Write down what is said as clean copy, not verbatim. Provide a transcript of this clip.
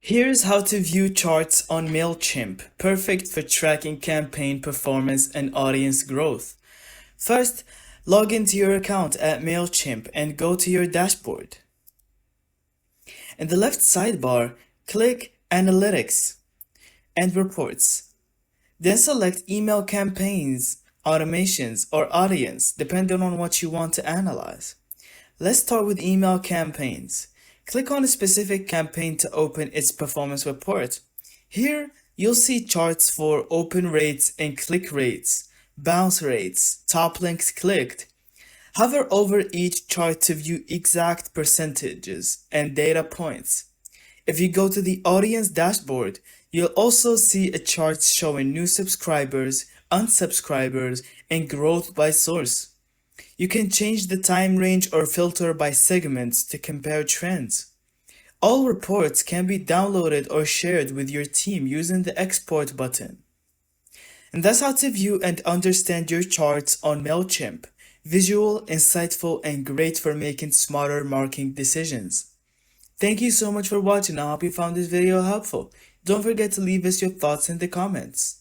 Here's how to view charts on Mailchimp, perfect for tracking campaign performance and audience growth. First, log into your account at Mailchimp and go to your dashboard. In the left sidebar, click Analytics and Reports. Then select Email Campaigns, Automations, or Audience, depending on what you want to analyze. Let's start with email campaigns. Click on a specific campaign to open its performance report. Here, you'll see charts for open rates and click rates, bounce rates, top links clicked. Hover over each chart to view exact percentages and data points. If you go to the audience dashboard, you'll also see a chart showing new subscribers, unsubscribers, and growth by source. You can change the time range or filter by segments to compare trends. All reports can be downloaded or shared with your team using the export button. And that's how to view and understand your charts on Mailchimp. Visual, insightful, and great for making smarter marketing decisions. Thank you so much for watching. I hope you found this video helpful. Don't forget to leave us your thoughts in the comments.